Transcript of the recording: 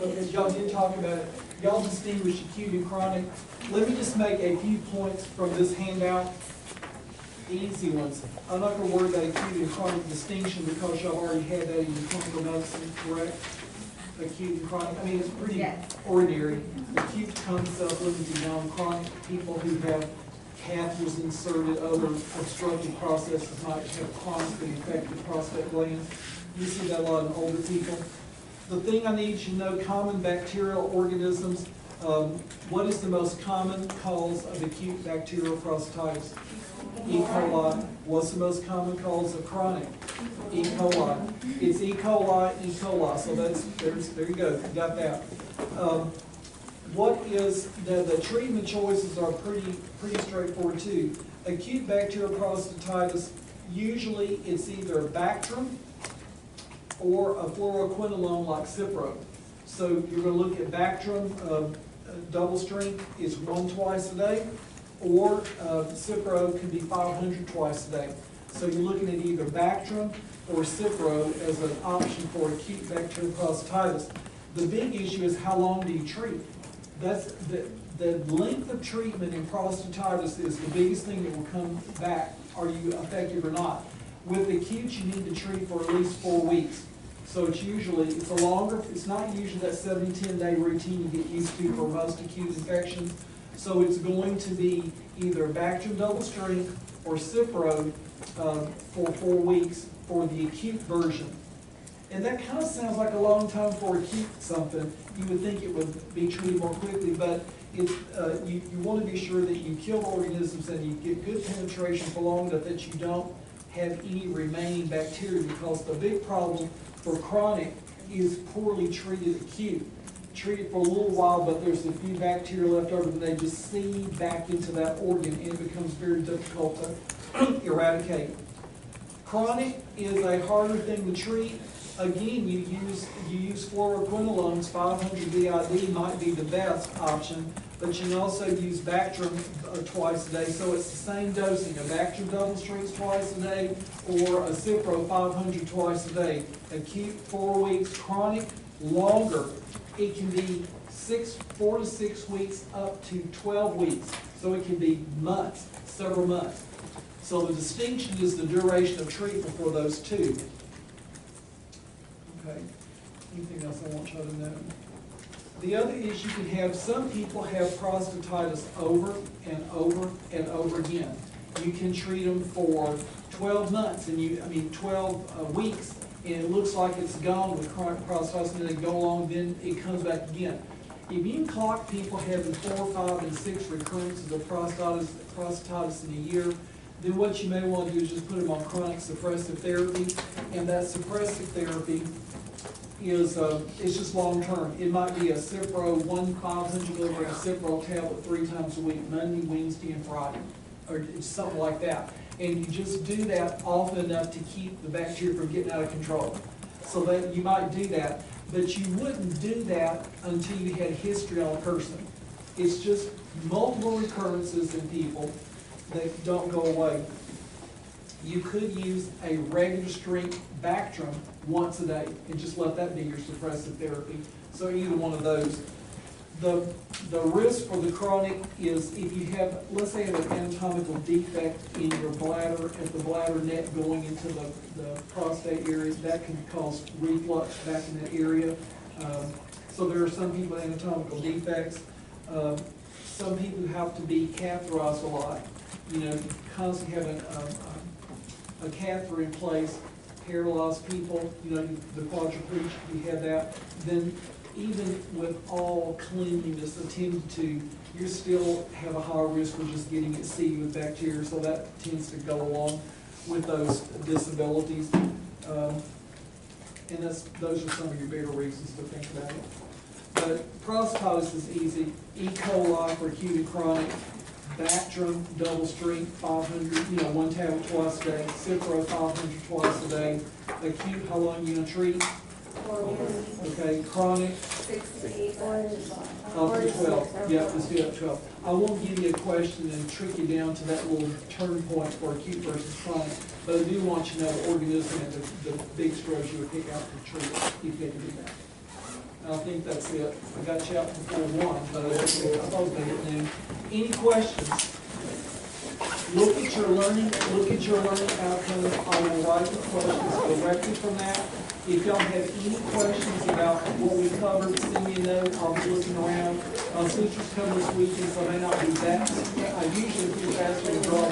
y'all did talk about it. Y'all distinguish acute and chronic. Let me just make a few points from this handout. Easy ones. I'm not going to worry about acute and chronic distinction because y'all already had that in your clinical medicine, correct? Acute and chronic. I mean, it's pretty ordinary. Acute comes self-limited down. Chronic, people who have catheters inserted, other obstructive processes might have chronically infected prostate glands. You see that a lot in older people. The thing I need you to know, common bacterial organisms. What is the most common cause of acute bacterial prostatitis? E. coli. What's the most common cause of chronic? E. coli. It's E. coli, E. coli. So there you go. You got that. What is the treatment choices are pretty straightforward too. Acute bacterial prostatitis, usually it's either Bactrim or a fluoroquinolone like Cipro. So you're going to look at Bactrim, double strength is 1 twice a day, or Cipro can be 500 twice a day. So you're looking at either Bactrim or Cipro as an option for acute bacterial prostatitis. The big issue is how long do you treat? That's the length of treatment in prostatitis is the biggest thing that will come back. Are you effective or not? With acute, you need to treat for at least 4 weeks. So it's not usually that 7-10 day routine you get used to for most acute infections. So it's going to be either Bactrim double strength or Cipro for 4 weeks for the acute version. And that kind of sounds like a long time for acute something. You would think it would be treated more quickly, but it's, you want to be sure that you kill organisms and you get good penetration for long enough that you don't have any remaining bacteria, because the big problem for chronic is poorly treated acute. Treat it for a little while, but there's a few bacteria left over, and they just seed back into that organ, and it becomes very difficult to eradicate. Chronic is a harder thing to treat. Again, you use fluoroquinolones. 500 BID might be the best option, but you can also use Bactrim twice a day. So it's the same dosing, a Bactrim double strength twice a day or a Cipro 500 twice a day. Acute 4 weeks, chronic longer. It can be 4 to 6 weeks up to 12 weeks. So it can be months, several months. So the distinction is the duration of treatment for those two. Okay. Anything else I want you to know? The other issue you can have, some people have prostatitis over and over and over again. You can treat them for 12 months, and 12 weeks, and it looks like it's gone with chronic prostatitis, and then they go along, then it comes back again. If you can clock people having 4, 5, and 6 recurrences of prostatitis in a year, then what you may want to do is just put them on chronic suppressive therapy, and that suppressive therapy is it's just long term. It might be a Cipro 500 milligram Cipro tablet 3 times a week, Monday, Wednesday, and Friday, or something like that. And you just do that often enough to keep the bacteria from getting out of control. So that you might do that, but you wouldn't do that until you had history on a person. It's just multiple recurrences in people that don't go away. You could use a regular strength Bactrim once a day and just let that be your suppressive therapy. So either one of those. The risk for the chronic is if you have, let's say, an anatomical defect in your bladder, at the bladder net going into the prostate area, that can cause reflux back in that area. So there are some people with anatomical defects. Some people have to be catheterized a lot. Constantly having a catheter in place, paralyzed people, the quadriplegic, you have that, then even with all cleanliness attended to, you still have a higher risk for just getting it seeded with bacteria, so that tends to go along with those disabilities. And those are some of your bigger reasons to think about it. But prostatitis is easy. E. coli for acute and chronic. Bactrim, double strength, 500, 1 tablet twice a day. Cipro, 500 twice a day. Acute, how long are you going to treat? 4 weeks. Okay, chronic? 6 to 8 weeks. Up to 12. Yeah, let's do it up to 12. I won't give you a question and trick you down to that little turn point for acute versus chronic, but I do want you to know the organism and the big strokes you would pick out to treat if they can do that. And I think that's it. I got you out before 1, but I supposed to hit noon. Any questions? Look at your learning outcomes. I will write the questions directly from that. If y'all have any questions about what we covered, send me a note. I'll be looking around. Sisters come this weekend, so I may not be that. I usually do faster than draw.